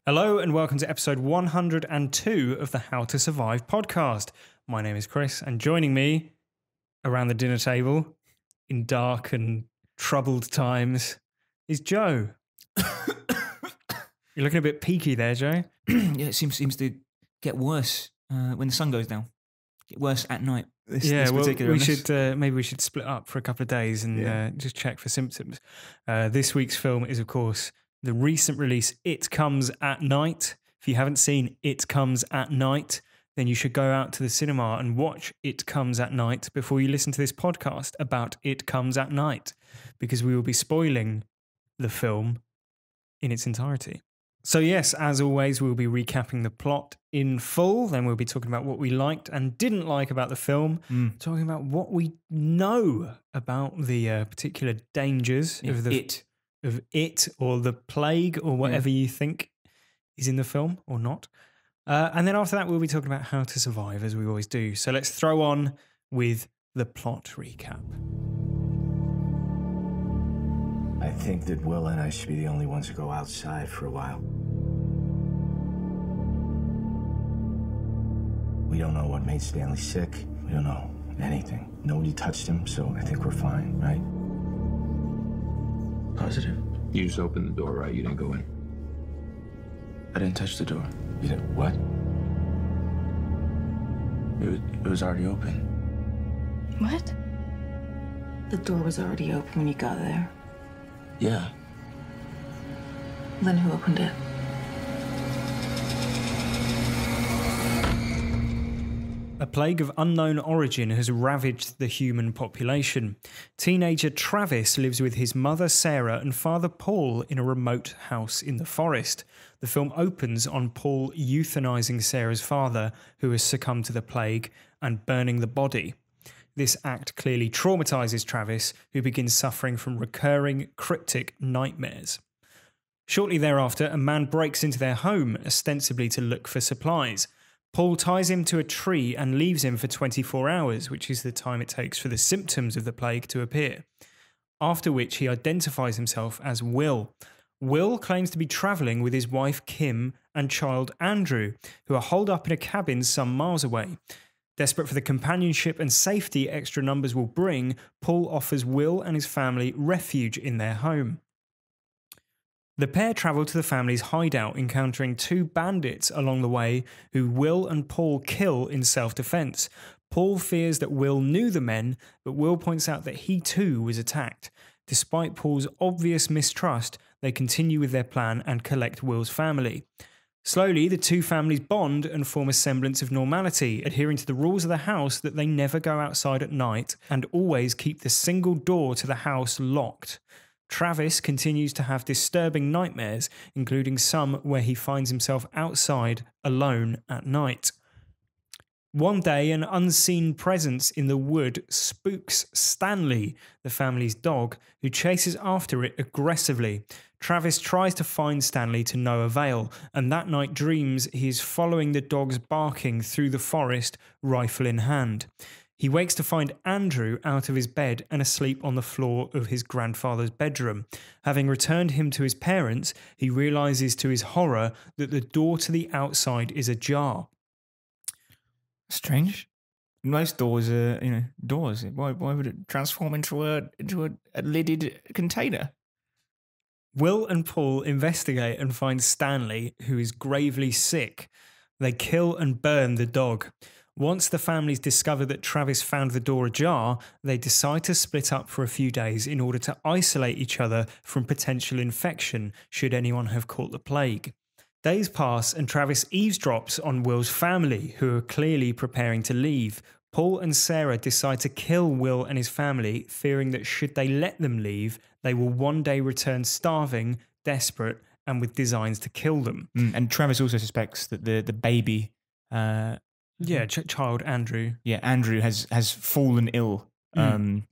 Hello and welcome to episode 102 of the How to Survive podcast. My name is Chris, and joining me around the dinner table in dark and troubled times is Joe. You're looking a bit peaky there, Joe. Yeah, it seems to get worse when the sun goes down. Get worse at night. Maybe we should split up for a couple of days and just check for symptoms. This week's film is, of course, the recent release, It Comes at Night. If you haven't seen It Comes at Night, then you should go out to the cinema and watch It Comes at Night before you listen to this podcast about It Comes at Night, because we will be spoiling the film in its entirety. So yes, as always, we'll be recapping the plot in full. Then we'll be talking about what we liked and didn't like about the film, talking about what we know about the particular dangers of it or the plague or whatever you think is in the film or not. And then after that, we'll be talking about how to survive, as we always do. So let's throw on with the plot recap. I think that Will and I should be the only ones who go outside for a while. We don't know what made Stanley sick. We don't know anything. Nobody touched him, so I think we're fine, right? Positive? You just opened the door, right? You didn't go in. I didn't touch the door. You did what? It was already open. What? The door was already open when you got there. Yeah. Then who opened it? A plague of unknown origin has ravaged the human population. Teenager Travis lives with his mother Sarah and father Paul in a remote house in the forest. The film opens on Paul euthanizing Sarah's father, who has succumbed to the plague, and burning the body. This act clearly traumatizes Travis, who begins suffering from recurring cryptic nightmares. Shortly thereafter, a man breaks into their home, ostensibly to look for supplies. Paul ties him to a tree and leaves him for 24 hours, which is the time it takes for the symptoms of the plague to appear. After which he identifies himself as Will. Will claims to be travelling with his wife Kim and child Andrew, who are holed up in a cabin some miles away. Desperate for the companionship and safety extra numbers will bring, Paul offers Will and his family refuge in their home. The pair travel to the family's hideout, encountering two bandits along the way who Will and Paul kill in self-defense. Paul fears that Will knew the men, but Will points out that he too was attacked. Despite Paul's obvious mistrust, they continue with their plan and collect Will's family. Slowly, the two families bond and form a semblance of normality, adhering to the rules of the house that they never go outside at night and always keep the single door to the house locked. Travis continues to have disturbing nightmares, including some where he finds himself outside alone at night. One day, an unseen presence in the wood spooks Stanley, the family's dog, who chases after it aggressively. Travis tries to find Stanley to no avail, and that night dreams he is following the dog's barking through the forest, rifle in hand. He wakes to find Andrew out of his bed and asleep on the floor of his grandfather's bedroom. Having returned him to his parents, he realises to his horror that the door to the outside is ajar. Strange. Most doors are, doors. Why would it transform into a lidded container? Will and Paul investigate and find Stanley, who is gravely sick. They kill and burn the dog. Once the families discover that Travis found the door ajar, they decide to split up for a few days in order to isolate each other from potential infection should anyone have caught the plague. Days pass and Travis eavesdrops on Will's family, who are clearly preparing to leave. Paul and Sarah decide to kill Will and his family, fearing that should they let them leave, they will one day return starving, desperate, and with designs to kill them. And Travis also suspects that the baby... child Andrew. Yeah, Andrew has fallen ill, and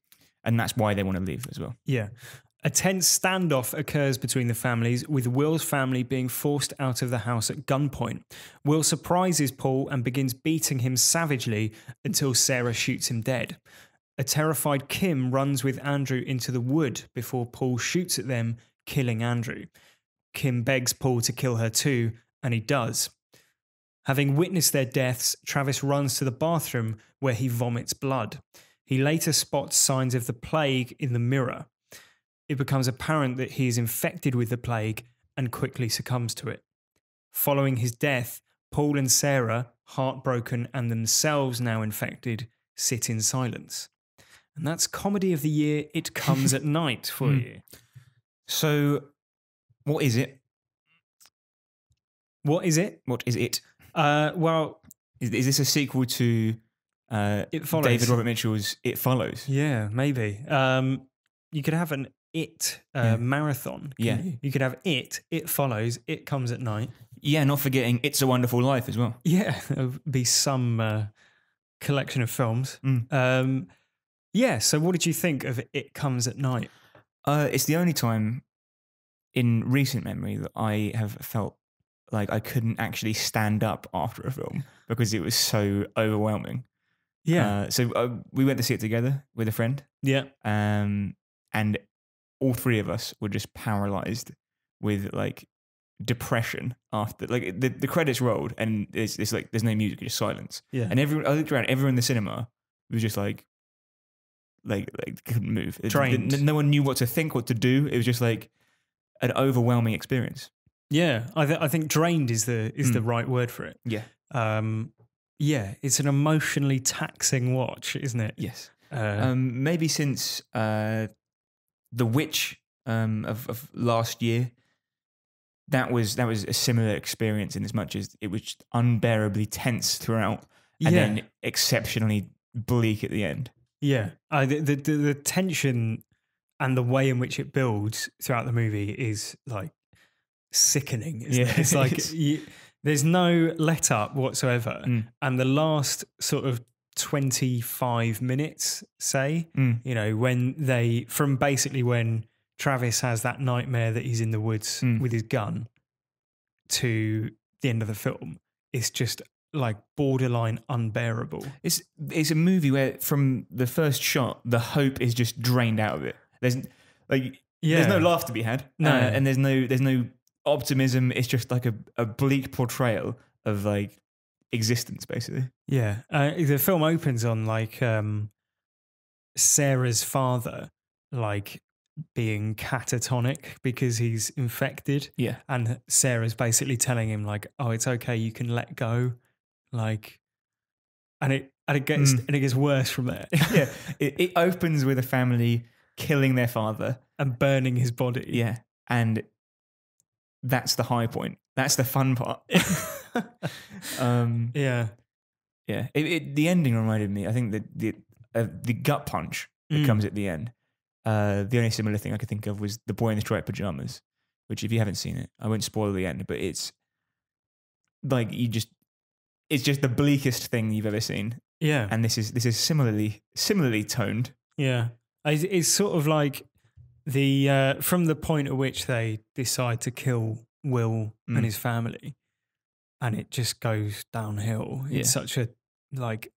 that's why they want to leave as well. Yeah. A tense standoff occurs between the families, with Will's family being forced out of the house at gunpoint. Will surprises Paul and begins beating him savagely until Sarah shoots him dead. A terrified Kim runs with Andrew into the wood before Paul shoots at them, killing Andrew. Kim begs Paul to kill her too, And he does. Having witnessed their deaths, Travis runs to the bathroom where he vomits blood. He later spots signs of the plague in the mirror. It becomes apparent that he is infected with the plague and quickly succumbs to it. Following his death, Paul and Sarah, heartbroken and themselves now infected, sit in silence. And that's comedy of the year, It Comes at Night for you. So, what is it? What is it? What is it? Well, Is this a sequel to It Follows. David Robert Mitchell's It Follows? Yeah, maybe. You could have an It marathon. Yeah. You could have It Follows, It Comes at Night. Yeah, not forgetting It's a Wonderful Life as well. Yeah, there would be some collection of films. Yeah, so what did you think of It Comes at Night? It's the only time in recent memory that I have felt like I couldn't actually stand up after a film because it was so overwhelming. Yeah. So we went to see it together with a friend. Yeah. And all three of us were just paralyzed with like depression after like the credits rolled and it's like there's no music, just silence. Yeah. And I looked around, everyone in the cinema was just like couldn't move. Drained. No one knew what to think, what to do. It was just like an overwhelming experience. Yeah. I think drained is the right word for it. Yeah. Yeah, it's an emotionally taxing watch, isn't it? Yes. Maybe since The Witch of last year, that was a similar experience in as much as it was unbearably tense throughout and then exceptionally bleak at the end. Yeah, the tension and the way in which it builds throughout the movie is like sickening. Isn't it? It's like there's no let up whatsoever, and the last sort of 25 minutes, say, you know, from basically when Travis has that nightmare that he's in the woods with his gun to the end of the film, it's just like borderline unbearable. It's a movie where from the first shot, the hope is just drained out of it. There's no laugh to be had. No. And there's no optimism. It's just like a bleak portrayal of like existence, basically. Yeah. The film opens on like Sarah's father like being catatonic because he's infected. Yeah. And Sarah's basically telling him like, oh, it's okay, you can let go. Like, and it gets worse from there. Yeah. It opens with a family killing their father and burning his body. Yeah. And that's the high point. That's the fun part. Yeah. Yeah. The ending reminded me, I think the gut punch that comes at the end. The only similar thing I could think of was The Boy in the Striped Pajamas, which if you haven't seen it, I won't spoil the end, but it's like it's just the bleakest thing you've ever seen. Yeah. And this is similarly toned. Yeah. It's sort of like the from the point at which they decide to kill Will and his family, and it just goes downhill in such a like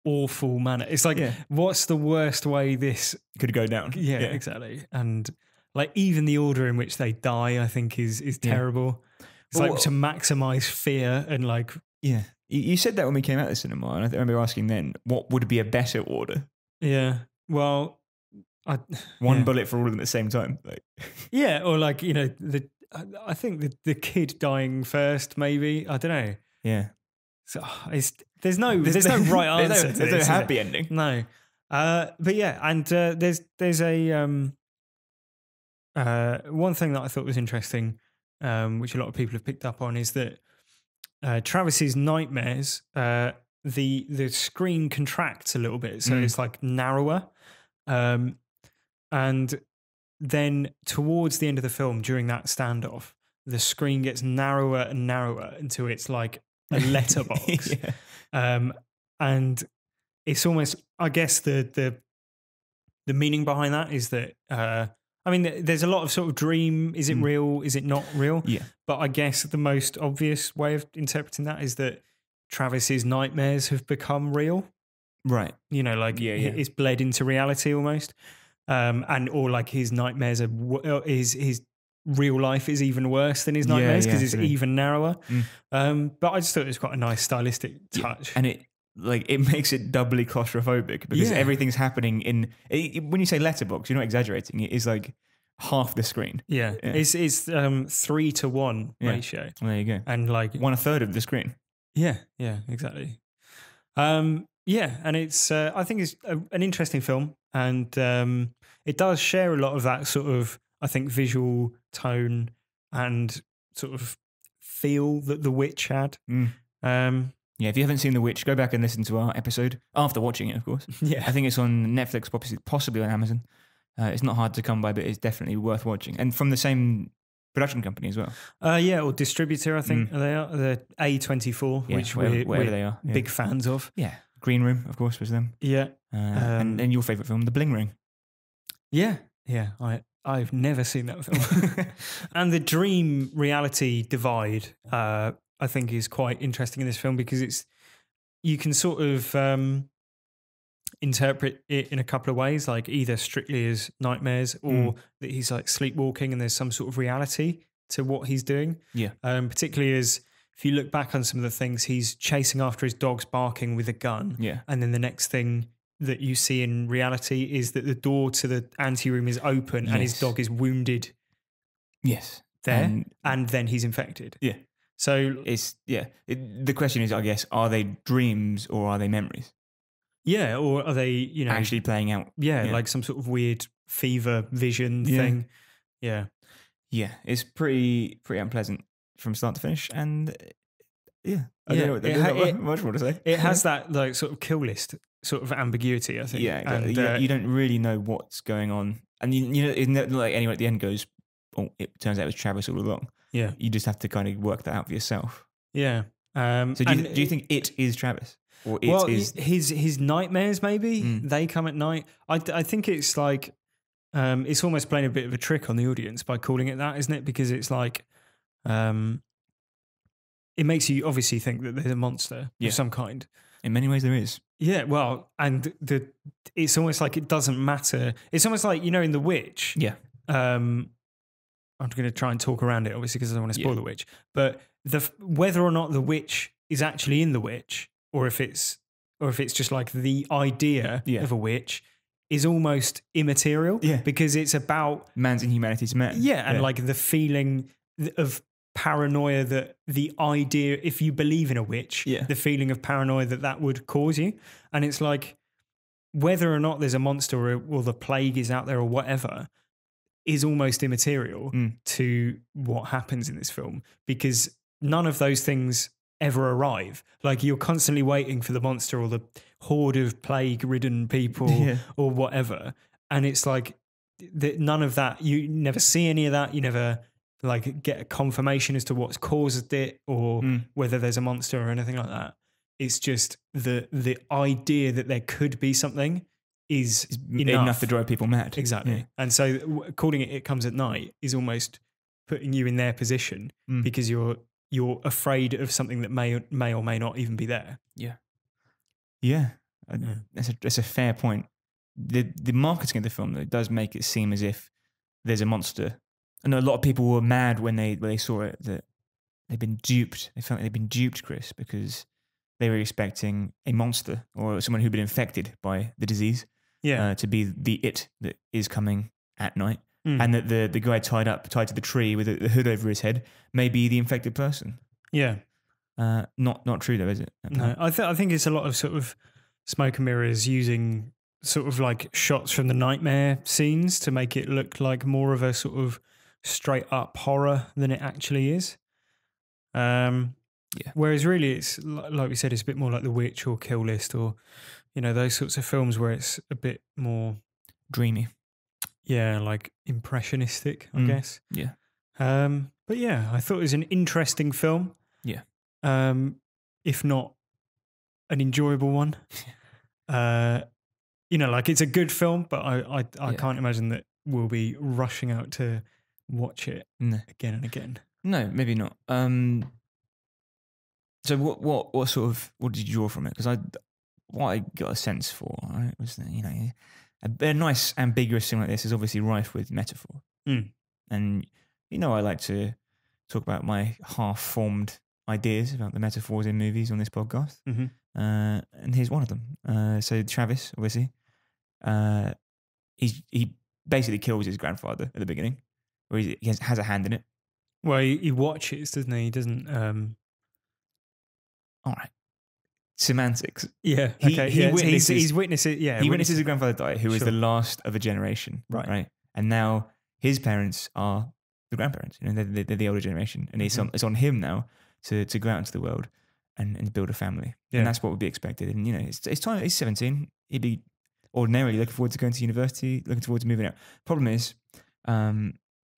awful manner. It's like, what's the worst way this could go down? Yeah, exactly. And like even the order in which they die, I think is terrible. It's like to maximize fear and like. Yeah. You said that when we came out of the cinema, and I remember asking then, what would be a better order? Yeah. Well, one bullet for all of them at the same time. Like. Yeah, or like, you know, I think the kid dying first, maybe. I don't know. Yeah. So there's no right answer. There's no happy ending. No. But yeah, and there's a one thing that I thought was interesting, which a lot of people have picked up on, is that Travis's nightmares, the screen contracts a little bit, so it's like narrower, and then towards the end of the film, during that standoff, the screen gets narrower and narrower until it's like a letterbox, and it's almost, I guess the meaning behind that is that. I mean, there's a lot of sort of dream. Is it real? Is it not real? Yeah. But I guess the most obvious way of interpreting that is that Travis's nightmares have become real. Right. You know, like it's bled into reality almost. Or like his nightmares are his real life is even worse than his Yeah, nightmares because yeah, it's absolutely. even narrower. But I just thought it was quite a nice stylistic touch. And it makes it doubly claustrophobic because Yeah. everything's happening when you say letterbox, you're not exaggerating. It is like half the screen. yeah. Yeah. It's 3-to-1 Yeah. ratio. Well, there you go. And like 1/3 of the screen. yeah, exactly. Yeah, and it's I think it's an interesting film, and it does share a lot of that sort of, I think, visual tone and sort of feel that The Witch had. Um, Yeah, if you haven't seen The Witch, go back and listen to our episode after watching it, of course. yeah, I think it's on Netflix, possibly on Amazon. It's not hard to come by, but it's definitely worth watching. And from the same production company as well. yeah, or distributor, I think they are. They're A24, Yeah, which whatever we're they are. Yeah. big fans of. Yeah. Green Room, of course, was them. Yeah, And your favourite film, The Bling Ring. yeah. I've never seen that film. And the dream reality divide, I think, is quite interesting in this film because you can sort of interpret it in a couple of ways, like either strictly as nightmares or that he's like sleepwalking and there's some sort of reality to what he's doing. Yeah. Particularly as if you look back on some of the things, he's chasing after his dogs barking with a gun. Yeah. And then the next thing that you see in reality is that the door to the anteroom is open and his Yes. dog is wounded Yes. there and then he's infected. Yeah. So The question is, I guess, are they dreams or are they memories yeah, or are they, actually playing out? yeah, like some sort of weird fever vision thing. Yeah. Yeah, it's pretty unpleasant from start to finish, and I don't know much more to say. It has that like sort of kill list sort of ambiguity, I think. Yeah, exactly. And, you don't really know what's going on, and it's not like anyone at the end goes, "Oh, it turns out it was Travis all along." yeah, You just have to kind of work that out for yourself. yeah. So do you think it is Travis, or it is? his nightmares? Maybe they come at night. I think it's like it's almost playing a bit of a trick on the audience by calling it that, isn't it? Because it's like it makes you obviously think that there's a monster of some kind. In many ways, there is. Yeah, well, and it's almost like it doesn't matter. It's almost like, in The Witch. Yeah. I'm going to try and talk around it, obviously, because I don't want to spoil The Witch. But whether or not the witch is actually in The Witch, or if it's just like the idea of a witch, is almost immaterial. Yeah. Because it's about Man's inhumanity to man. yeah, and like the feeling of paranoia that the idea, if you believe in a witch, the feeling of paranoia that would cause you. And it's like whether or not there's a monster or the plague is out there or whatever is almost immaterial to what happens in this film, because none of those things ever arrive. Like you're constantly waiting for the monster or the horde of plague-ridden people or whatever. And it's like none of that, you never see any of that. You never like get a confirmation as to what's caused it or whether there's a monster or anything like that. It's just the idea that there could be something is enough to drive people mad. Exactly. Yeah. And so calling it Comes at Night is almost putting you in their position because you're afraid of something that may or may not even be there. Yeah. Yeah. That's a fair point. The marketing of the film, though, does make it seem as if there's a monster. I know a lot of people were mad when they saw it, that they've been duped. They felt like they've been duped, Chris, because they were expecting a monster or someone who'd been infected by the disease to be the it that is coming at night. And that the guy tied to the tree with the hood over his head may be the infected person. Yeah. Not true, though, is it? No, I think it's a lot of sort of smoke and mirrors using sort of like shots from the nightmare scenes to make it look like more of a sort of straight up horror than it actually is. Whereas really it's like we said, it's a bit more like The Witch or Kill List or those sorts of films where it's a bit more dreamy. Yeah, like impressionistic, I guess. Yeah. But yeah, I thought it was an interesting film. Yeah. If not an enjoyable one. Like it's a good film, but I can't imagine that we'll be rushing out to watch it again and again. No, maybe not. So what did you draw from it? Because what I got a sense for, right, was that, a nice ambiguous thing like this is obviously rife with metaphor. And I like to talk about my half-formed ideas about the metaphors in movies on this podcast. Mm-hmm. And here's one of them. So Travis, obviously, he basically kills his grandfather at the beginning, or he has a hand in it. Well, he watches, doesn't he? He doesn't. All right. Semantics. Yeah. He Okay. Yeah. witnesses- He's witnessing. Yeah. He witnesses his grandfather die, who was Sure. the last of a generation. Right. And now his parents are the grandparents. They're the older generation. And it's on him now to go out into the world and build a family. Yeah. And that's what would be expected. And, it's time. He's 17. He'd be ordinarily looking forward to going to university, looking forward to moving out. Problem is,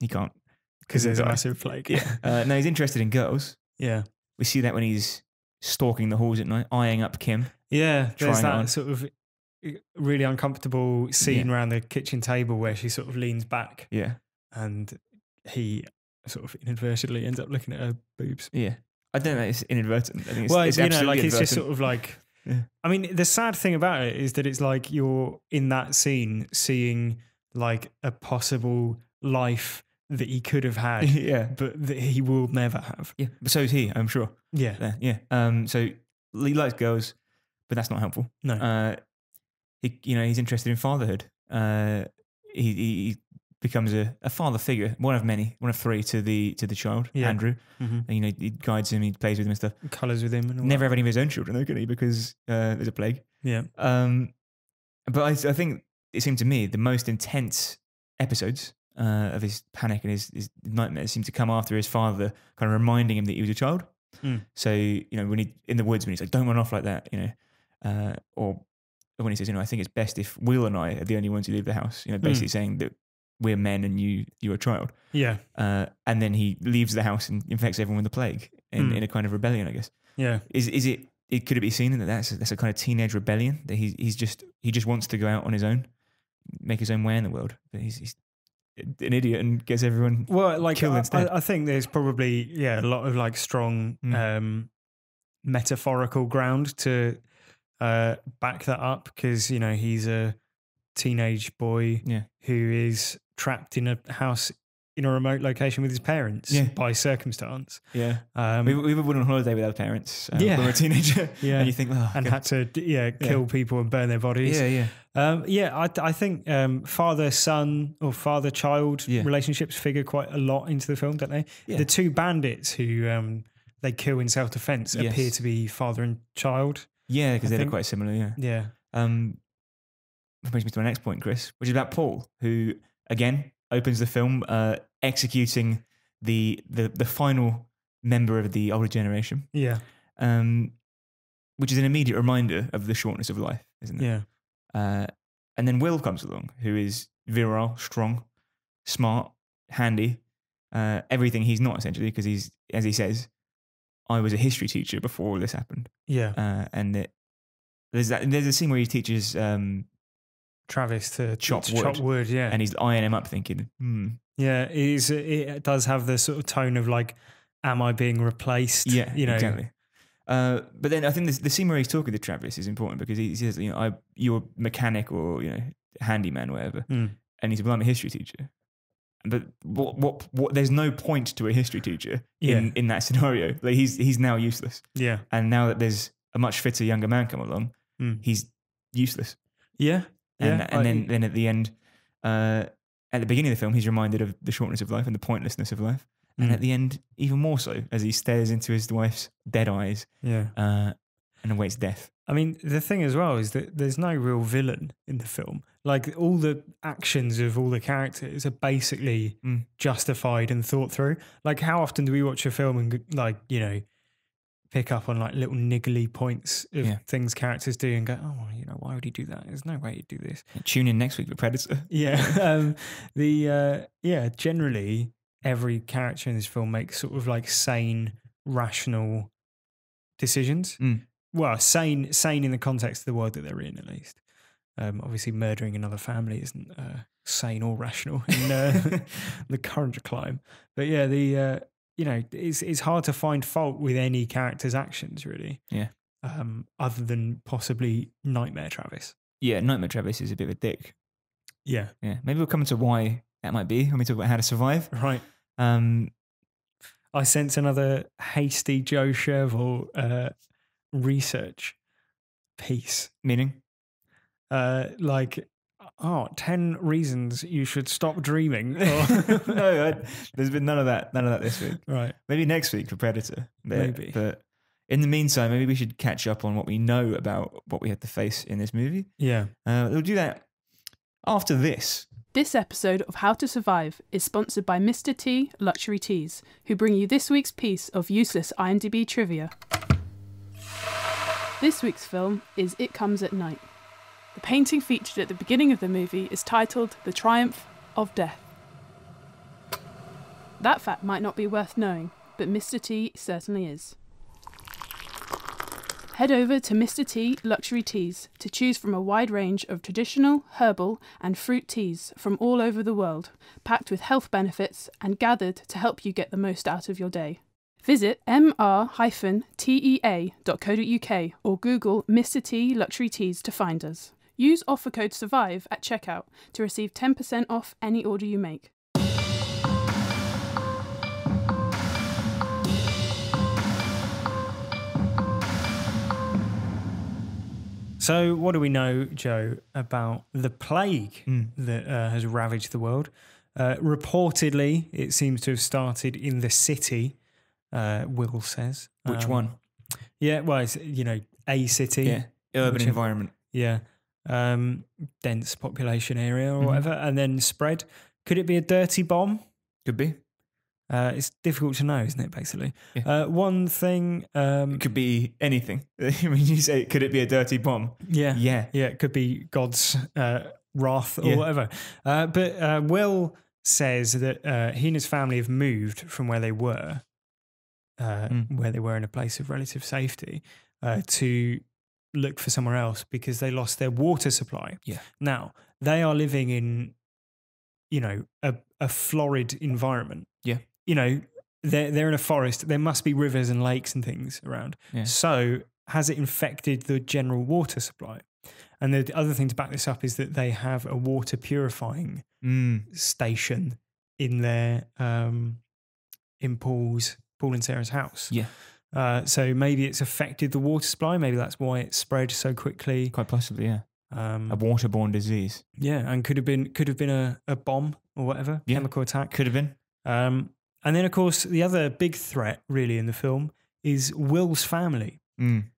he can't. because there's a he'll die. massive plague. Yeah. No, he's interested in girls. Yeah. We see that when he's stalking the halls at night, eyeing up Kim. Yeah. There's Trying it on. that sort of really uncomfortable scene around the kitchen table where she sort of leans back Yeah. and he sort of inadvertently ends up looking at her boobs. Yeah. I don't know. It's inadvertent. I think it's, Well, it's like absolutely it's just inadvertent. sort of like. Yeah. I mean, the sad thing about it is that it's like you're in that scene seeing like a possible life that he could have had, Yeah. but that he will never have. Yeah. But so is he, I'm sure. Yeah. Yeah. So he likes girls, but that's not helpful. No. He's interested in fatherhood. He becomes a father figure, one of many, one of three to the child, Yeah. Andrew. Mm-hmm. And, he guides him, he plays with him and stuff. Colours with him and all Never have any of his own children, though, could he? Because there's a plague. that. Yeah. But I think it seemed to me the most intense episodes of his panic and his nightmares seem to come after his father kind of reminding him that he was a child. Mm. So, when he in the woods, when he's like, don't run off like that, or when he says, I think it's best if Will and I are the only ones who leave the house, basically saying that we're men and you're a child. Yeah. And then he leaves the house and infects everyone with the plague in a kind of rebellion, I guess. Yeah. Could it be seen that that's a kind of teenage rebellion that he just wants to go out on his own, make his own way in the world, but he's an idiot and gets everyone killed instead. I think there's probably a lot of like strong metaphorical ground to back that up because he's a teenage boy who is trapped in a house in a remote location with his parents by circumstance. Yeah. We went on holiday with our parents when we were a teenager. Yeah. And you think, and had to kill people and burn their bodies. Yeah, yeah. I think father-son or father-child relationships figure quite a lot into the film, don't they? Yeah. The two bandits who they kill in self-defense appear to be father and child. Yeah, because they're quite similar, yeah. Yeah. That brings me to my next point, Chris, which is about Paul, who, again, opens the film executing the final member of the older generation. Yeah. Which is an immediate reminder of the shortness of life, isn't it? Yeah. And then Will comes along, who is virile, strong, smart, handy, everything he's not, essentially, because he's, as he says, I was a history teacher before all this happened. Yeah. And there's a scene where he teaches Travis to chop wood, yeah. and he's eyeing him up thinking, Yeah, it does have the sort of tone of like, am I being replaced? Yeah, exactly. But then I think the scene where he's talking to Travis is important because he says, you're a mechanic or, handyman or whatever. And he's I'm a history teacher. But what there's no point to a history teacher in that scenario. Like he's now useless. Yeah. And now that there's a much fitter younger man come along, he's useless. Yeah. And then at the end, at the beginning of the film, he's reminded of the shortness of life and the pointlessness of life. And at the end, even more so, as he stares into his wife's dead eyes and awaits death. I mean, the thing as well is that there's no real villain in the film. Like, all the actions of all the characters are basically justified and thought through. Like, how often do we watch a film and, pick up on like little niggly points of things characters do and go, oh, why would he do that? There's no way he'd do this. Tune in next week for Predator. Yeah. Generally, every character in this film makes sort of like sane, rational decisions. Well, sane in the context of the world that they're in, at least. Obviously, murdering another family isn't sane or rational in the current climate. But yeah, it's hard to find fault with any character's actions, really. Yeah. Other than possibly Nightmare Travis. Yeah, Nightmare Travis is a bit of a dick. Yeah. Yeah. Maybe we'll come into why that might be when we talk about How to Survive. Right. I sense another hasty Joe Sherville research piece. Meaning? 10 reasons you should stop dreaming. No, there's been none of that this week. Right. Maybe next week for Predator. Maybe. But in the meantime, maybe we should catch up on what we know about what we had to face in this movie. Yeah. We'll do that after this. This episode of How to Survive is sponsored by Mr. T Luxury Teas, who bring you this week's piece of useless IMDb trivia. This week's film is It Comes at Night. The painting featured at the beginning of the movie is titled The Triumph of Death. That fact might not be worth knowing, but Mr. T certainly is. Head over to Mr. T Luxury Teas to choose from a wide range of traditional, herbal and fruit teas from all over the world, packed with health benefits and gathered to help you get the most out of your day. Visit mr-tea.co.uk or Google Mr. T Luxury Teas to find us. Use offer code SURVIVE at checkout to receive 10% off any order you make. So what do we know, Joe, about the plague that has ravaged the world? Reportedly, it seems to have started in the city, Will says. Which one? Yeah, well, it's, a city. Yeah, urban environment. Yeah, dense population area or whatever, and then spread. Could it be a dirty bomb? Could be. It's difficult to know, isn't it, basically? Yeah. One thing... it could be anything. I mean, you say, could it be a dirty bomb? Yeah. Yeah. Yeah, it could be God's wrath or whatever. But Will says that he and his family have moved from where they were in a place of relative safety, to look for somewhere else because they lost their water supply. Yeah. Now, they are living in, a florid environment. Yeah. They're in a forest. There must be rivers and lakes and things around. Yeah. So has it infected the general water supply? And the other thing to back this up is that they have a water purifying station in their in Paul and Sarah's house. Yeah. So maybe it's affected the water supply. Maybe that's why it spread so quickly. Quite possibly, yeah. A waterborne disease. Yeah, and could have been a bomb or whatever, chemical attack. Could have been. And then, of course, the other big threat, really, in the film is Will's family. And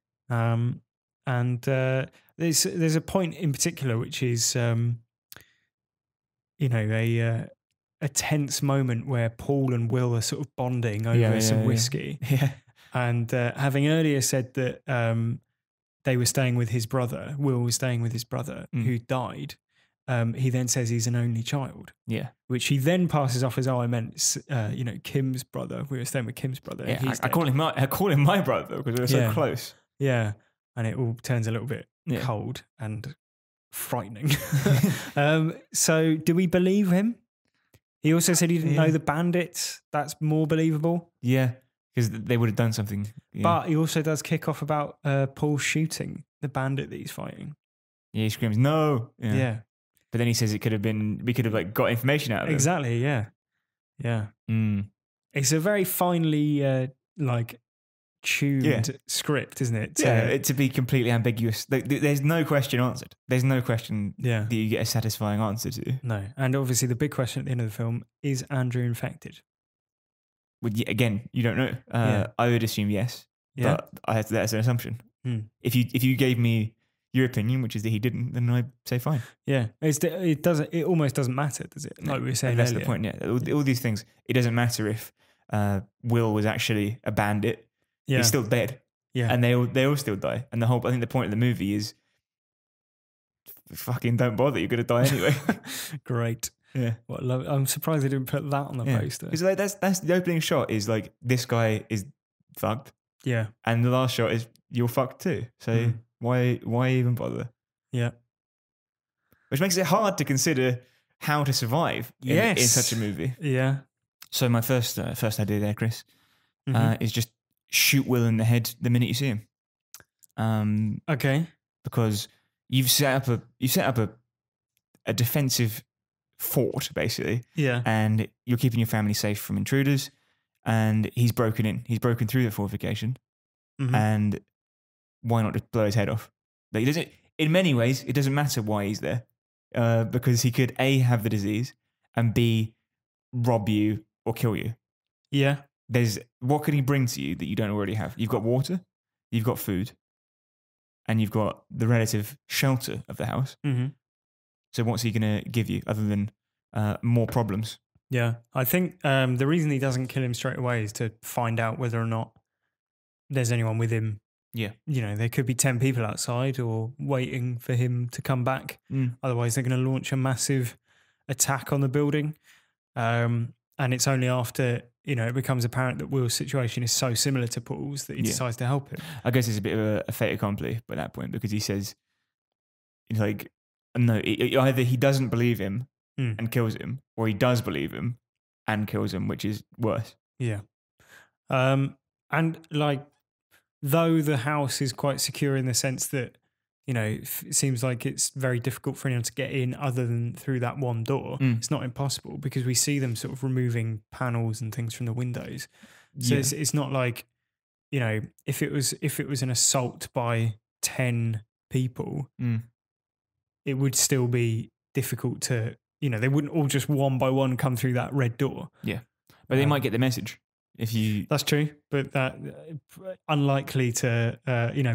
there's a point in particular which is, a tense moment where Paul and Will are sort of bonding over some whiskey. Yeah. And having earlier said that they were staying with his brother, Will was staying with his brother who died. He then says he's an only child. Yeah. Which he then passes off as, I meant, Kim's brother. We were staying with Kim's brother. Yeah, I call him my brother because we were so close. Yeah. And it all turns a little bit cold and frightening. So do we believe him? He also said he didn't know the bandits. That's more believable. Yeah. Because they would have done something. Yeah. But he also does kick off about Paul shooting the bandit that he's fighting. Yeah, he screams, no. Yeah. But then he says we could have got information out of it. Exactly, yeah. Yeah. It's a very finely tuned script, isn't it? To be completely ambiguous. There's no question answered. There's no question that you get a satisfying answer to. No. And obviously the big question at the end of the film, is Andrew infected? Well, again, you don't know. I would assume yes. Yeah. But that's an assumption. If you gave me your opinion, which is that he didn't, then I'd say fine. Yeah, it almost doesn't matter, does it? Like we were saying that's earlier. the point. Yeah, all these things. It doesn't matter if Will was actually a bandit. Yeah. He's still dead. Yeah, and they all still die. And I think the point of the movie is fucking don't bother. You're going to die anyway. Great. Yeah. I'm surprised they didn't put that on the poster. Because that's the opening shot is like this guy is fucked. Yeah. And the last shot is you're fucked too. So why even bother? Yeah. Which makes it hard to consider how to survive in such a movie. Yeah. So my first idea there, Chris, is just shoot Will in the head the minute you see him. Okay. Because you've set up a defensive fort, basically. Yeah. And you're keeping your family safe from intruders. And he's broken in. He's broken through the fortification. Mhm. And why not just blow his head off? Like, he doesn't. In many ways, it doesn't matter why he's there, because he could A, have the disease, and B, rob you or kill you. Yeah. What can he bring to you that you don't already have? You've got water, you've got food, and you've got the relative shelter of the house. Mm-hmm. So what's he going to give you other than more problems? Yeah. I think the reason he doesn't kill him straight away is to find out whether or not there's anyone with him. Yeah. You know, there could be 10 people outside or waiting for him to come back. Otherwise, they're going to launch a massive attack on the building. And it's only after, it becomes apparent that Will's situation is so similar to Paul's that he decides to help him. I guess it's a bit of a fait accompli by that point, because he says, like, no, either he doesn't believe him and kills him, or he does believe him and kills him, which is worse. Yeah. And like, though the house is quite secure in the sense that, it seems like it's very difficult for anyone to get in other than through that one door. It's not impossible because we see them sort of removing panels and things from the windows. So it's not like, if it was an assault by 10 people, it would still be difficult to, they wouldn't all just one by one come through that red door. Yeah. But they might get the message. That's true, but that unlikely to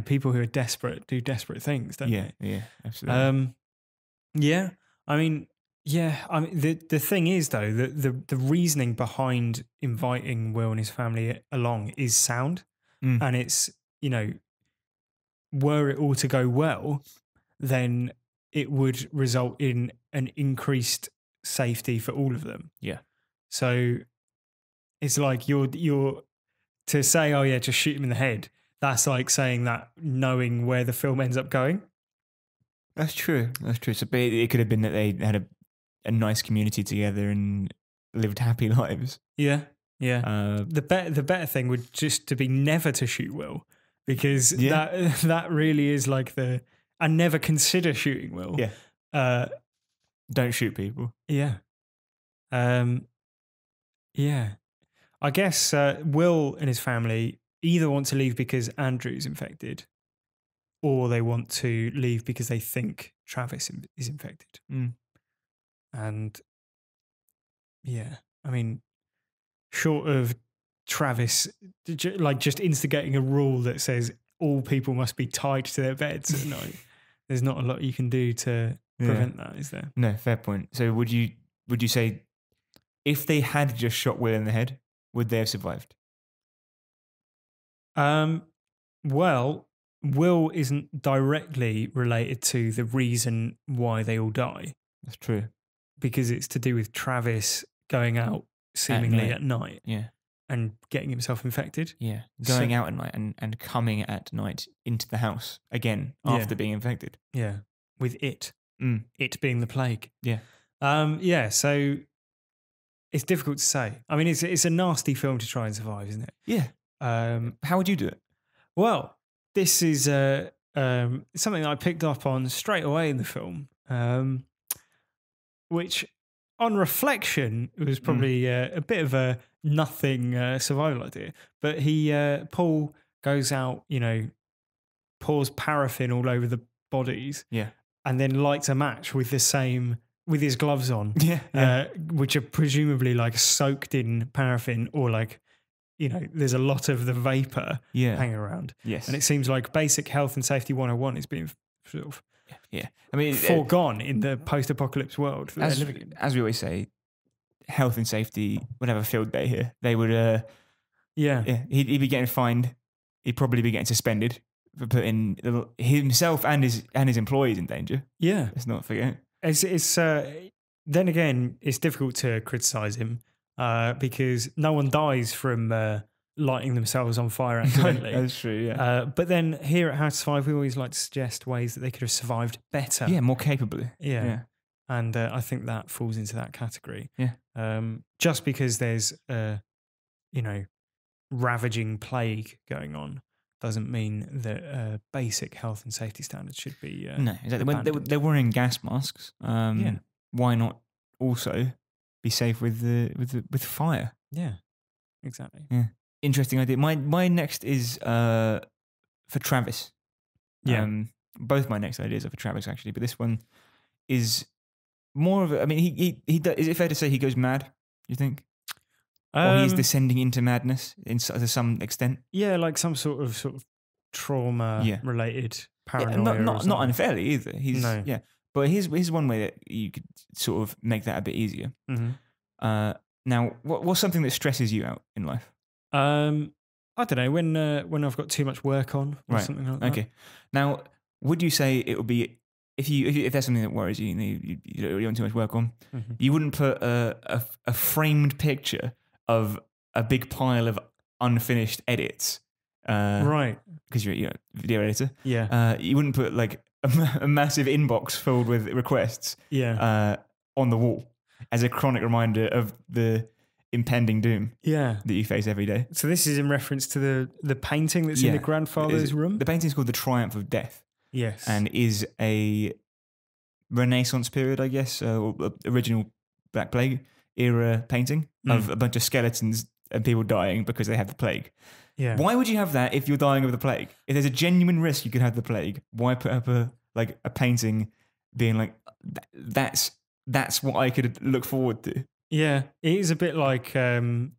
people who are desperate do desperate things, don't they? Yeah, absolutely. The thing is though that the reasoning behind inviting Will and his family along is sound, and it's were it all to go well, then it would result in an increased safety for all of them. Yeah. So it's like you're to say, oh yeah, just shoot him in the head. That's like saying that knowing where the film ends up going. That's true. So it could have been that they had a nice community together and lived happy lives. Yeah. The better thing would just to be never to shoot Will, because that really is like and never consider shooting Will. Yeah. Don't shoot people. Yeah. Yeah. I guess Will and his family either want to leave because Andrew's infected, or they want to leave because they think Travis is infected. And yeah, I mean, short of Travis like just instigating a rule that says all people must be tied to their beds at night, there's not a lot you can do to prevent that, is there? No, fair point. So would you say if they had just shot Will in the head, would they have survived? Well, Will isn't directly related to the reason why they all die. That's true. Because it's to do with Travis going out seemingly at night. Yeah. And getting himself infected. Yeah. Going out at night and coming at night into the house again after being infected. Yeah. With it. It being the plague. Yeah. So it's difficult to say. I mean, it's a nasty film to try and survive, isn't it? Yeah. How would you do it? Well, this is something that I picked up on straight away in the film, which on reflection was probably a bit of a nothing survival idea. But Paul goes out, pours paraffin all over the bodies, and then lights a match with his gloves on, which are presumably like soaked in paraffin, or like, there's a lot of the vapor hanging around. Yes. And it seems like basic health and safety 101 is being sort of I mean, foregone in the post-apocalypse world that they're living in. As we always say, health and safety would have a field day here. They would, he'd be getting fined. He'd probably be getting suspended for putting himself and his employees in danger. Yeah. Let's not forget. It's then again, it's difficult to criticize him because no one dies from lighting themselves on fire accidentally. That's true, yeah. But then here at How to Survive, we always like to suggest ways that they could have survived better. Yeah, more capably. Yeah. And I think that falls into that category. Yeah. Just because there's ravaging plague going on doesn't mean that basic health and safety standards should be no, exactly. They're wearing gas masks. Why not also be safe with fire. Yeah, exactly. Yeah, interesting idea. My next is for Travis. Yeah. Both my next ideas are for Travis actually, but this one is more of a. I mean, he is it fair to say he goes mad? Do you think? Or he's descending into madness to some extent. Yeah, like some sort of trauma related paranoia. Not unfairly either. No. But here's one way that you could sort of make that a bit easier. Mm-hmm. Now, what's something that stresses you out in life? I don't know, when I've got too much work on or something like that. Okay. Now, would you say it would be if there's something that worries you, you don't want too much work on, you wouldn't put a framed picture of a big pile of unfinished edits, right? Because you're a video editor. Yeah. You wouldn't put like a massive inbox filled with requests. Yeah. On the wall as a chronic reminder of the impending doom. Yeah. That you face every day. So this is in reference to the painting that's in the grandfather's room. The painting is called The Triumph of Death. Yes. And is a Renaissance period, I guess, original Black Plague era painting of a bunch of skeletons and people dying because they have the plague. Yeah. Why would you have that if you're dying of the plague? If there's a genuine risk you could have the plague, why put up a painting being like, that's what I could look forward to? Yeah, it is a bit like, I mean,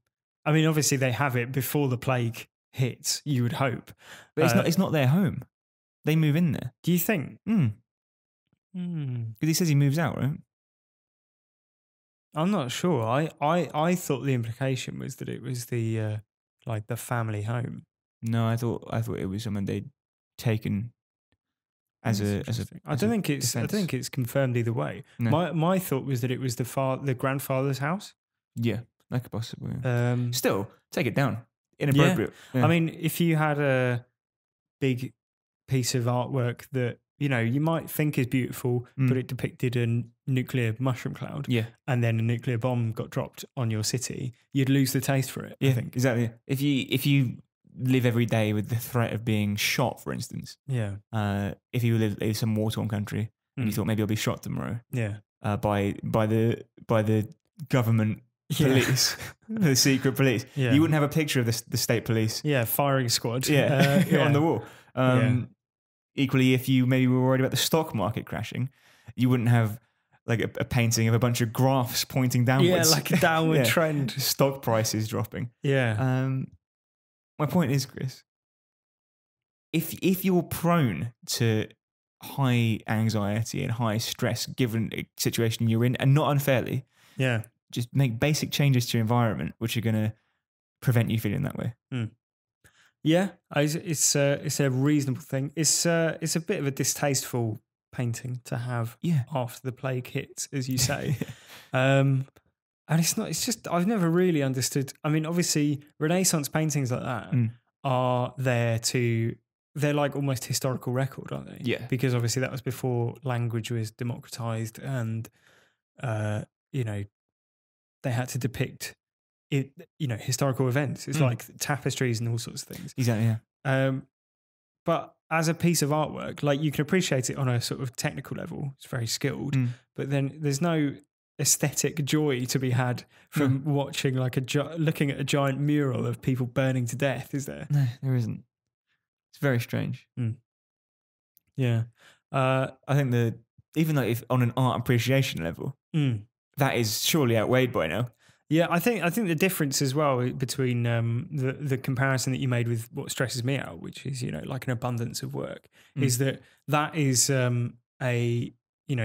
obviously they have it before the plague hits, you would hope. But it's not their home. They move in there. Do you think? Because he says he moves out, right? I'm not sure. I thought the implication was that it was the the family home. No, I thought it was someone they'd taken as a. I don't think it's confirmed either way. No. My thought was that it was the grandfather's house. Yeah, that could possibly. Still, take it down. Inappropriate. Yeah. Yeah. I mean, if you had a big piece of artwork that you might think is beautiful, but it depicted a nuclear mushroom cloud, and then a nuclear bomb got dropped on your city, you'd lose the taste for it. Yeah, I think exactly. If you live every day with the threat of being shot, for instance, if you live in some war-torn country and you thought maybe I'll be shot tomorrow, by the government police, the secret police, you wouldn't have a picture of the state police, firing squad, on the wall. Equally, if you maybe were worried about the stock market crashing, you wouldn't have like a painting of a bunch of graphs pointing downwards. Yeah, like a downward trend. Stock prices dropping. Yeah. My point is, Chris, if you're prone to high anxiety and high stress given a situation you're in, and not unfairly, just make basic changes to your environment, which are going to prevent you feeling that way. Yeah, it's a reasonable thing. It's a bit of a distasteful painting to have after the plague hits, as you say. And it's just, I've never really understood. I mean, obviously Renaissance paintings like that are they're like almost historical record, aren't they? Yeah. Because obviously that was before language was democratized and, they had to depict historical events. It's like tapestries and all sorts of things. Exactly, yeah. But as a piece of artwork, like you can appreciate it on a sort of technical level. It's very skilled, but then there's no aesthetic joy to be had from watching looking at a giant mural of people burning to death, is there? No, there isn't. It's very strange. Yeah. I think even though if on an art appreciation level, that is surely outweighed by now. Yeah, I think the difference as well between the comparison that you made with what stresses me out, which is like an abundance of work, is that is a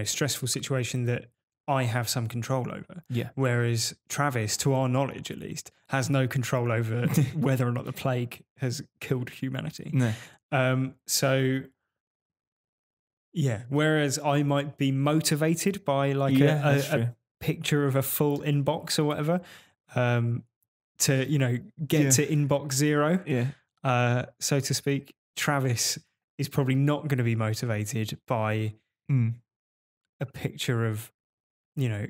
stressful situation that I have some control over. Yeah. Whereas Travis, to our knowledge at least, has no control over whether or not the plague has killed humanity. No. So yeah, whereas I might be motivated by a picture of a full inbox or whatever, to get to inbox zero, so to speak. Travis is probably not going to be motivated by a picture of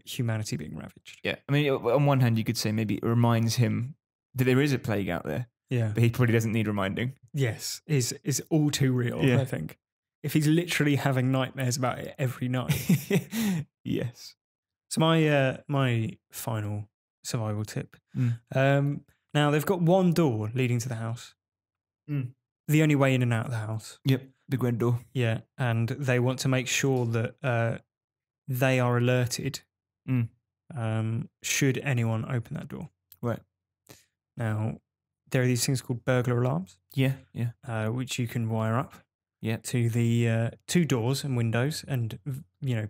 humanity being ravaged. Yeah, I mean, on one hand, you could say maybe it reminds him that there is a plague out there. Yeah, but he probably doesn't need reminding. Yes, is all too real. I think if he's literally having nightmares about it every night. Yes. So my final survival tip. Mm. Now they've got one door leading to the house. Mm. The only way in and out of the house. Yep, big red door. Yeah, and they want to make sure that they are alerted Mm. should anyone open that door. Right. Now, there are these things called burglar alarms, Yeah. which you can wire up Yeah. to the two doors and windows and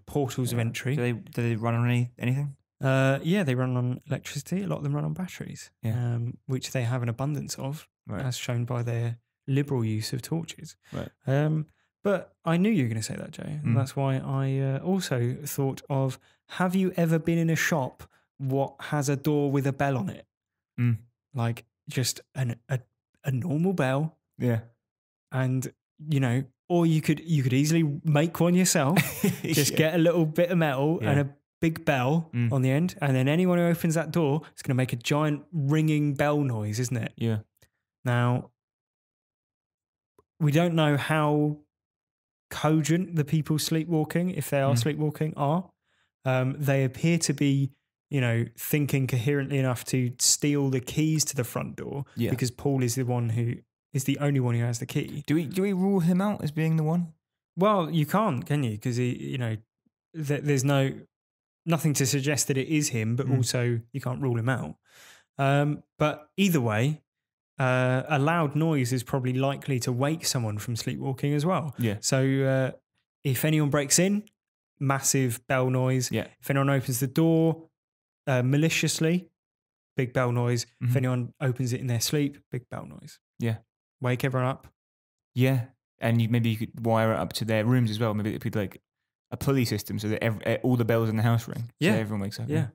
portals of entry. Do they run on anything? Yeah, they run on electricity. A lot of them run on batteries, Yeah. which they have an abundance of, Right. as shown by their liberal use of torches. Right. But I knew you were going to say that, Jay. And that's why I also thought of, have you ever been in a shop what has a door with a bell on it? Mm. Like just a normal bell, Yeah. and or you could easily make one yourself. Just get a little bit of metal and a big bell on the end, and then anyone who opens that door is going to make a giant ringing bell noise, isn't it? Yeah. Now, we don't know how cogent the people sleepwalking, if they are sleepwalking, are. They appear to be, thinking coherently enough to steal the keys to the front door because Paul is the only one who has the key. Do we rule him out as being the one? Well, you can't, can you? Because there's nothing to suggest that it is him, but also you can't rule him out. But either way, a loud noise is probably likely to wake someone from sleepwalking as well. Yeah. So if anyone breaks in, massive bell noise. Yeah. If anyone opens the door maliciously, big bell noise. If anyone opens it in their sleep, big bell noise. Yeah. Wake everyone up. Yeah. And maybe you could wire it up to their rooms as well. Maybe it'd be like a pulley system so that all the bells in the house ring. So everyone wakes up. Yeah.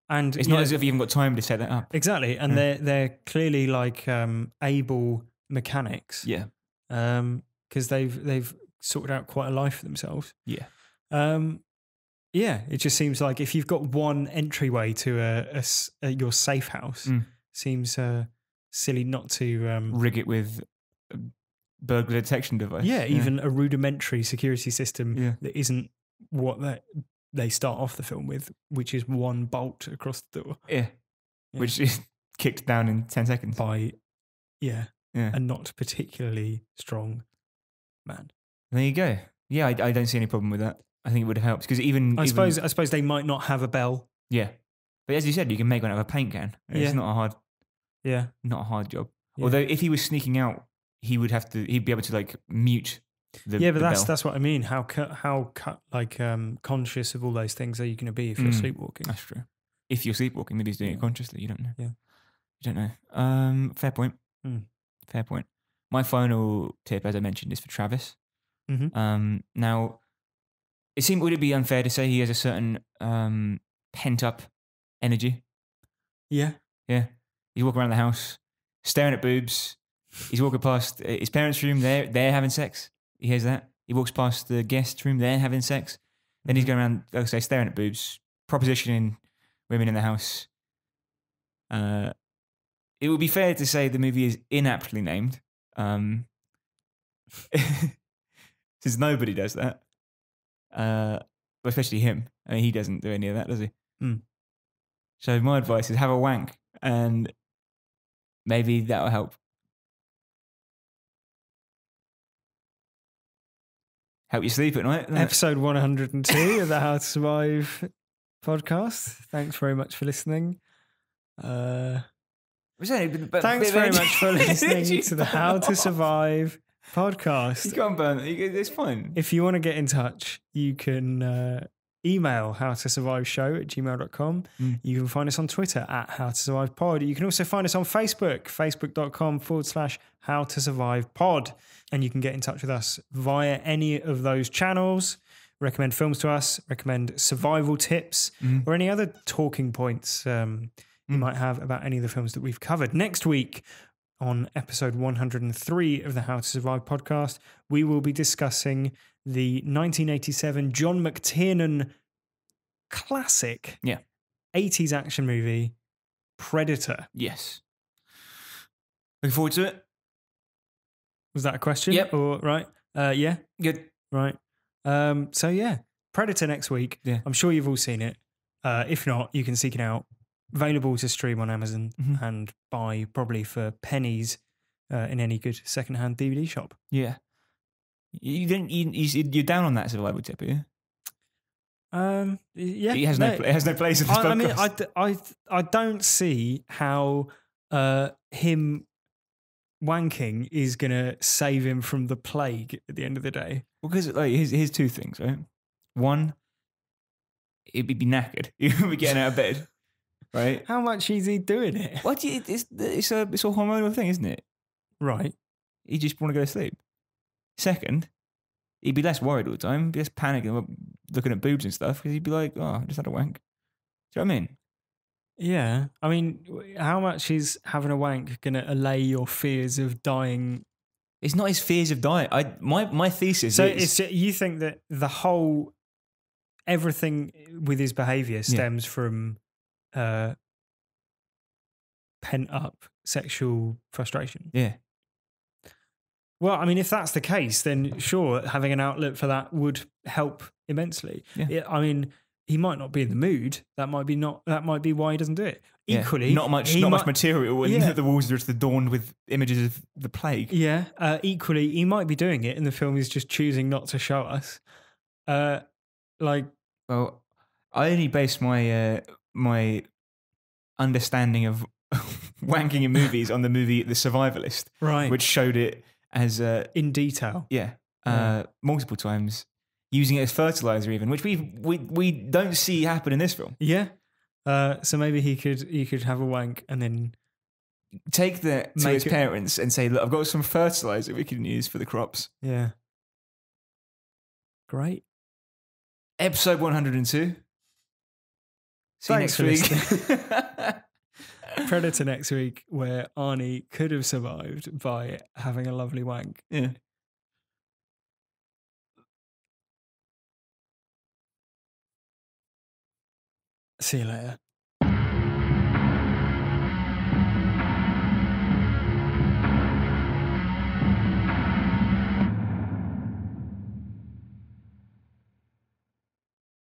And it's not as if you haven't got time to set that up. Exactly. And they're clearly like able mechanics. Yeah. Because they've sorted out quite a life for themselves. Yeah. Yeah. It just seems like if you've got one entryway to your safe house, seems silly not to rig it with a burglar detection device. Yeah, even a rudimentary security system that isn't what they start off the film with, which is one bolt across the door. Yeah. Which is kicked down in 10 seconds. By, a not particularly strong man. There you go. Yeah, I don't see any problem with that. I think it would have helped. Because I suppose they might not have a bell. Yeah. But as you said, you can make one out of a paint can. It's not a hard job. Yeah. Although if he was sneaking out, he'd be able to like mute the but bell. that's what I mean. How conscious of all those things are you going to be if you're sleepwalking? That's true. If you're sleepwalking, maybe he's doing it consciously. You don't know. Yeah. You don't know. Fair point. Fair point. My final tip, as I mentioned, is for Travis. Mm-hmm. Now, would it be unfair to say he has a certain pent up energy? Yeah. Yeah. He's walking around the house, staring at boobs. He's walking past his parents' room. They're having sex. He hears that. He walks past the guest room. They're having sex. Then he's going around, like I say, staring at boobs, propositioning women in the house. It would be fair to say the movie is inaptly named. Since nobody does that. Especially him. I mean, he doesn't do any of that, does he? So my advice is have a wank, and maybe that'll help. Help you sleep at night. Episode 102 of the How to Survive podcast. Thanks very much for listening. Thanks very much for listening to the How to Survive podcast. You can't burn it. It's fine. If you want to get in touch, you can email howtosurviveshow@gmail.com. You can find us on Twitter @howtosurvivepod. You can also find us on Facebook, facebook.com/howtosurvivepod. And you can get in touch with us via any of those channels. Recommend films to us, recommend survival tips, or any other talking points you might have about any of the films that we've covered. Next week, on episode 103 of the How to Survive podcast, we will be discussing the 1987 John McTiernan classic 80s action movie, Predator. Yes. Looking forward to it. Was that a question? Yep. Or, right? Yeah. Good. Right. So, Predator next week. Yeah. I'm sure you've all seen it. If not, you can seek it out. Available to stream on Amazon and buy probably for pennies in any good secondhand DVD shop. Yeah. You're down on that survival tip, are you? Yeah, It has no place in this podcast. I mean, I don't see how him wanking is gonna save him from the plague at the end of the day. Because like, here's two things, right? One, he'd be knackered. He'd be getting out of bed, right? How much is he doing it? What? It's a hormonal thing, isn't it? Right. He just want to go to sleep. Second, he'd be less worried all the time, be less panicking, looking at boobs and stuff, because he'd be like, oh, I just had a wank. Do you know what I mean? Yeah. I mean, how much is having a wank going to allay your fears of dying? It's not his fears of dying. My thesis so is... it's you think that the whole, everything with his behaviour stems from pent up sexual frustration? Yeah. Well, I mean, if that's the case, then sure, having an outlet for that would help immensely. Yeah. I mean, he might not be in the mood. That might be why he doesn't do it. Equally, not much material, and the walls are just adorned with images of the plague. Yeah. Equally, he might be doing it, and the film is just choosing not to show us. Well, I only base my my understanding of wanking in movies on the movie The Survivalist, right, which showed it as in detail. Yeah. Multiple times. Using it as fertilizer, even, which we don't see happen in this film. Yeah, so maybe he could have a wank and then take that to his parents and say, "Look, I've got some fertilizer we can use for the crops." Yeah, great. Episode 102. See you next week. Predator next week, where Arnie could have survived by having a lovely wank. Yeah. See you later.